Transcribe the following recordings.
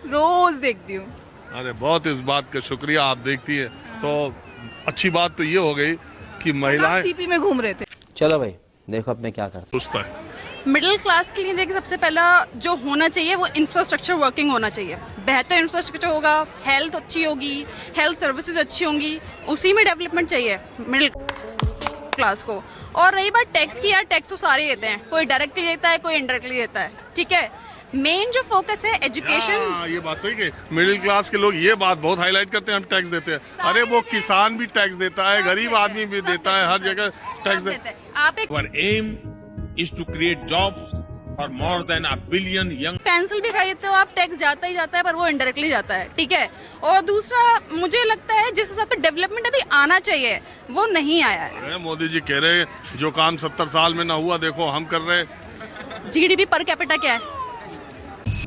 रोज देखती हूँ। अरे बहुत इस बात का शुक्रिया, आप देखती है तो अच्छी बात तो ये हो गई कि महिलाएं सीपी में घूम रहे थे। चलो भाई देखो अब मैं क्या करता सुस्त है। मिडिल क्लास के लिए देखिए सबसे पहला जो होना चाहिए वो इंफ्रास्ट्रक्चर वर्किंग होना चाहिए। बेहतर इंफ्रास्ट्रक्चर होगा, हेल्थ अच्छी होगी, हेल्थ सर्विसेज अच्छी होंगी, उसी में डेवलपमेंट चाहिए मिडिल क्लास को। और रही बात टैक्स की, यार टैक्स तो सारे देते हैं, कोई डायरेक्टली देता है कोई इनडायरेक्टली देता है, ठीक है। मेन जो फोकस है एजुकेशन। ये बात सही है, मिडिल क्लास के लोग ये बात बहुत हाईलाइट करते हैं, हम टैक्स देते हैं। अरे वो किसान भी टैक्स देता है, गरीब आदमी भी देता है, हर जगह टैक्स देता है। आप एक Our aim is to create jobs for more than a billion young. Pencil भी खरीदते हो आप, टैक्स जाता ही जाता है, पर वो इनडायरेक्टली जाता है, ठीक है। और दूसरा मुझे लगता है जिस हिसाब से डेवलपमेंट अभी आना चाहिए वो नहीं आया है। अरे मोदी जी कह रहे हैं जो काम 70 साल में ना हुआ देखो हम कर रहे हैं। जीडीपी पर कैपिटा क्या है?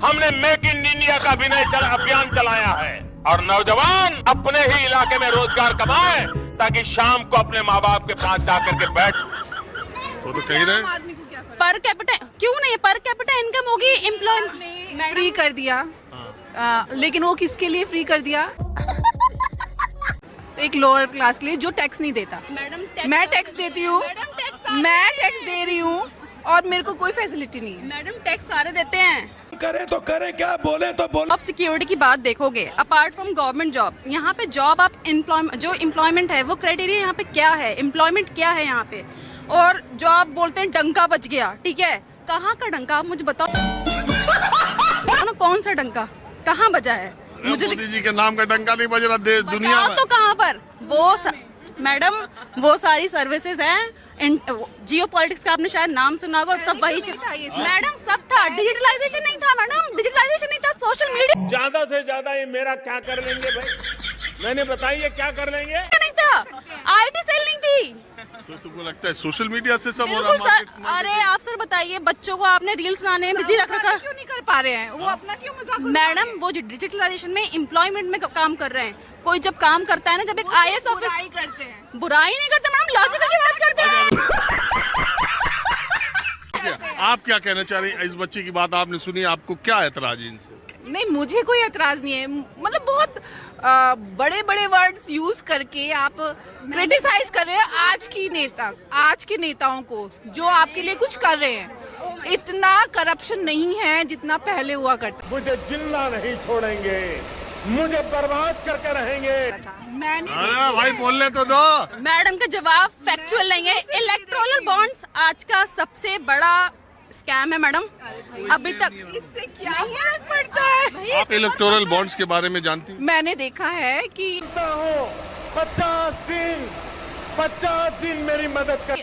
हमने मेक इन इंडिया का अभियान चलाया है और नौजवान अपने ही इलाके में रोजगार कमाए ताकि शाम को अपने माँ बाप के पास जाकर के बैठ। वो तो कह रहे हैं पर कैपिटा क्यों नहीं है? पर कैपिटा इनकम होगी, एम्प्लॉयमेंट फ्री कर दिया। लेकिन वो किसके लिए फ्री कर दिया? एक लोअर क्लास के लिए जो टैक्स नहीं देता। मैडम मैं टैक्स देती हूँ, मैं टैक्स दे रही हूँ और मेरे को कोई फैसिलिटी नहीं है। मैडम टैक्स सारे देते हैं। करें तो करें क्या, बोले तो बोले। जॉब सिक्योरिटी की बात देखोगे, अपार्ट फ्रॉम गवर्नमेंट जॉब, यहाँ पे जॉब आप जो एम्प्लॉयमेंट है वो क्राइटेरिया यहाँ पे क्या है, एम्प्लॉयमेंट क्या है यहाँ पे। और जो आप बोलते हैं डंका बज गया, ठीक है, कहाँ का डंका आप मुझे बताओ ना, कौन सा डंका कहाँ बजा है? मुझे मोदी जी के नाम का डंका नहीं बज रहा देश दुनिया में। तो कहाँ पर मैडम वो सारी सर्विसेज हैं। जियो पॉलिटिक्स का आपने शायद नाम सुना होगा, सब वही मैडम सब था। डिजिटलाइजेशन नहीं था मैडम, डिजिटलाइजेशन नहीं था, सोशल मीडिया ज्यादा से ज्यादा ये मेरा क्या कर लेंगे भाई, मैंने बताइए क्या कर लेंगे। नहीं था, आईटी सेल नहीं थी। तो तुमको लगता है सोशल मीडिया से सब हो रहा बिल्कुल है? सर। अरे आप सर बताइए, बच्चों को आपने रील्स बनाने में बिजी रख रखा। क्यों नहीं कर पा रहे हैं वो अपना, क्यों मजाक उड़ा रहे हैं? मैडम वो जो डिजिटलाइजेशन में एम्प्लॉयमेंट में काम कर रहे हैं, कोई जब काम करता है ना, जब एक आईएएस बुराई ऑफिस करते हैं। बुराई नहीं करते मैडम, लॉजिकल की बात करते हैं। आप क्या कहना चाह रही हैं? इस बच्चे की बात आपने सुनी, आपको क्या ऐतराज है इनसे? नहीं, मुझे कोई एतराज नहीं है। मतलब बहुत बड़े बड़े वर्ड्स यूज करके आप क्रिटिसाइज कर रहे हैं आज के नेताओं को जो आपके लिए कुछ कर रहे हैं। इतना करप्शन नहीं है जितना पहले हुआ करता। मुझे जिंदा नहीं छोड़ेंगे, मुझे बर्बाद करके रहेंगे। मैंने अरे भाई बोलने तो दो। मैडम का जवाब फैक्चुअल लेंगे। इलेक्टोरल बॉन्ड्स आज का सबसे बड़ा स्कैम है मैडम। अभी तक इससे क्या फर्क पड़ता है? आप इलेक्टोरल बॉन्ड्स के बारे में जानती हैं? मैंने देखा है कि 50 दिन मेरी मदद कर।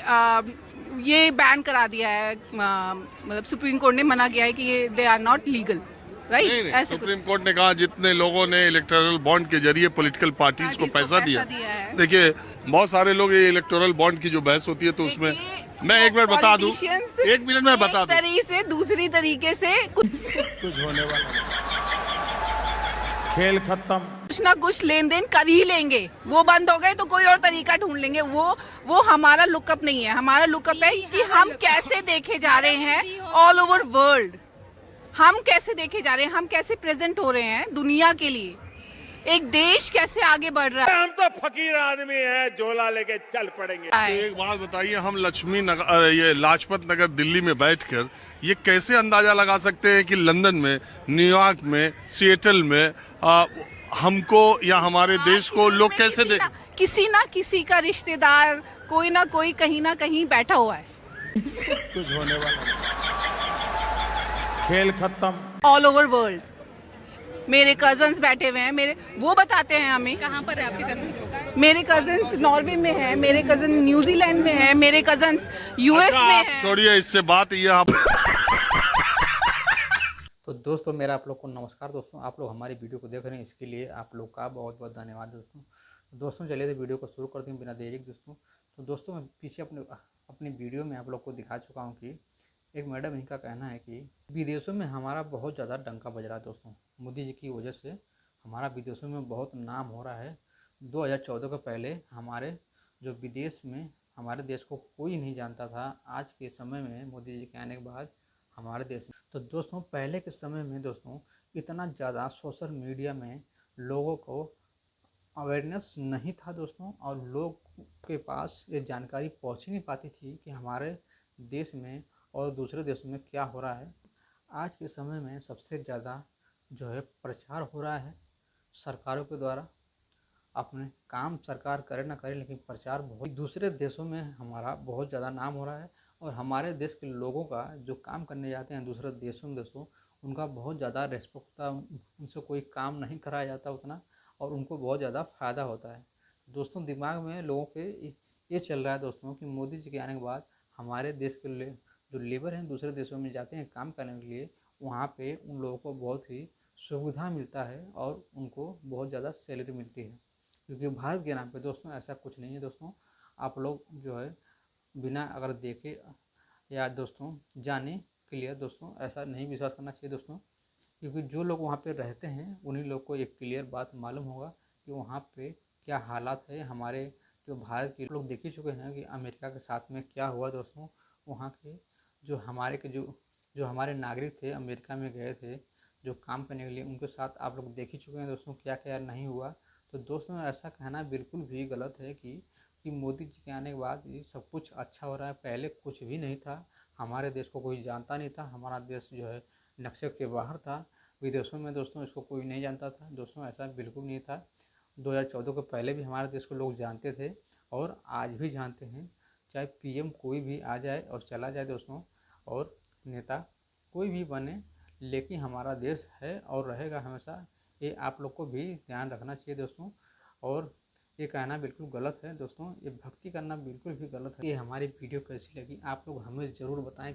ये बैन करा दिया है, मतलब सुप्रीम कोर्ट ने मना किया है कि ये they are not legal, right? नहीं, ऐसे कुछ सुप्रीम कोर्ट ने कहा जितने लोगों ने इलेक्टोरल बॉन्ड के जरिए पॉलिटिकल पार्टीज को पैसा दिया है। देखिए बहुत सारे लोग ये इलेक्टोरल बॉन्ड की जो बहस होती है तो उसमें मैं एक मिनट बता दूं, एक मिनट में बता दूं, तरीके से दूसरी तरीके से कुछ होने वाला खेल खत्म। ना कुछ लेन देन कर ही लेंगे। वो बंद हो गए तो कोई और तरीका ढूंढ लेंगे। वो हमारा लुकअप नहीं है। हमारा लुकअप है कि हम कैसे देखे जा रहे हैं ऑल ओवर वर्ल्ड। हम कैसे देखे जा रहे हैं, हम कैसे प्रेजेंट हो रहे हैं दुनिया के लिए, एक देश कैसे आगे बढ़ रहा है। हम तो फकीर आदमी है, झोला लेके चल पड़ेंगे। तो एक बात बताइए, हम लक्ष्मी नगर ये लाजपत नगर दिल्ली में बैठकर ये कैसे अंदाजा लगा सकते हैं कि लंदन में, न्यूयॉर्क में, सिएटल में हमको या हमारे देश को लोग कैसे देख। किसी ना किसी का रिश्तेदार कोई ना कोई कहीं ना कहीं बैठा हुआ है। कुछ होने वाला खेल खत्म। ऑल ओवर वर्ल्ड मेरे कजन्स बैठे हुए हैं, वो बताते हैं हमें। कहाँ पर है आपके कजन? मेरे कजन्स नॉर्वे में है, मेरे कजन न्यूजीलैंड में है, मेरे कजन्स यूएस में है। छोड़िए इससे बात, ये आप तो दोस्तों मेरा आप लोग को नमस्कार। दोस्तों आप लोग हमारी वीडियो को देख रहे हैं, इसके लिए आप लोग का बहुत बहुत धन्यवाद दोस्तों चलिए तो वीडियो को शुरू करते हैं बिना देरी के तो दोस्तों मैं पीछे अपनी वीडियो में आप लोग को दिखा चुका हूँ कि एक मैडम इनका कहना है कि विदेशों में हमारा बहुत ज़्यादा डंका बज रहा है। दोस्तों मोदी जी की वजह से हमारा विदेशों में बहुत नाम हो रहा है। 2014 के पहले हमारे जो विदेश में हमारे देश को कोई नहीं जानता था, आज के समय में मोदी जी के आने के बाद हमारे देश में। तो दोस्तों पहले के समय में दोस्तों इतना ज़्यादा सोशल मीडिया में लोगों को अवेयरनेस नहीं था दोस्तों, और लोग के पास ये जानकारी पहुंच ही नहीं पाती थी कि हमारे देश में और दूसरे देशों में क्या हो रहा है। आज के समय में सबसे ज़्यादा जो है प्रचार हो रहा है सरकारों के द्वारा। अपने काम सरकार करे ना करे, लेकिन प्रचार बहुत दूसरे देशों में हमारा बहुत ज़्यादा नाम हो रहा है, और हमारे देश के लोगों का जो काम करने जाते हैं दूसरे देशों उनका बहुत ज़्यादा रेस्पेक्ट होता है, उनसे कोई काम नहीं कराया जाता उतना, और उनको बहुत ज़्यादा फ़ायदा होता है। दोस्तों दिमाग में लोगों के ये चल रहा है दोस्तों कि मोदी जी के आने के बाद हमारे देश के जो लेबर हैं दूसरे देशों में जाते हैं काम करने के लिए, वहाँ पे उन लोगों को बहुत ही सुविधा मिलता है और उनको बहुत ज़्यादा सैलरी मिलती है। क्योंकि भारत के नाम पे दोस्तों ऐसा कुछ नहीं है दोस्तों। आप लोग जो है बिना अगर देखे या दोस्तों जाने क्लियर दोस्तों ऐसा नहीं विश्वास करना चाहिए दोस्तों, क्योंकि जो लोग वहाँ पे रहते हैं उन्हीं लोग को एक क्लियर बात मालूम होगा कि वहाँ पे क्या हालात है। हमारे जो भारत के लोग देख ही चुके हैं कि अमेरिका के साथ में क्या हुआ दोस्तों। वहाँ के जो हमारे नागरिक थे अमेरिका में गए थे जो काम करने के लिए, उनके साथ आप लोग देख ही चुके हैं दोस्तों क्या क्या नहीं हुआ। तो दोस्तों ऐसा कहना बिल्कुल भी गलत है कि मोदी जी के आने के बाद ये सब कुछ अच्छा हो रहा है। पहले कुछ भी नहीं था, हमारे देश को कोई जानता नहीं था, हमारा देश जो है नक्शे के बाहर था, विदेशों में दोस्तों इसको कोई नहीं जानता था दोस्तों, ऐसा बिल्कुल नहीं था। 2014 के पहले भी हमारे देश को लोग जानते थे और आज भी जानते हैं। चाहे पीएम कोई भी आ जाए और चला जाए दोस्तों, और नेता कोई भी बने, लेकिन हमारा देश है और रहेगा हमेशा। ये आप लोग को भी ध्यान रखना चाहिए दोस्तों। और ये कहना बिल्कुल गलत है दोस्तों, ये भक्ति करना बिल्कुल भी गलत है। ये हमारी वीडियो कैसी लगी आप लोग हमें ज़रूर बताएं।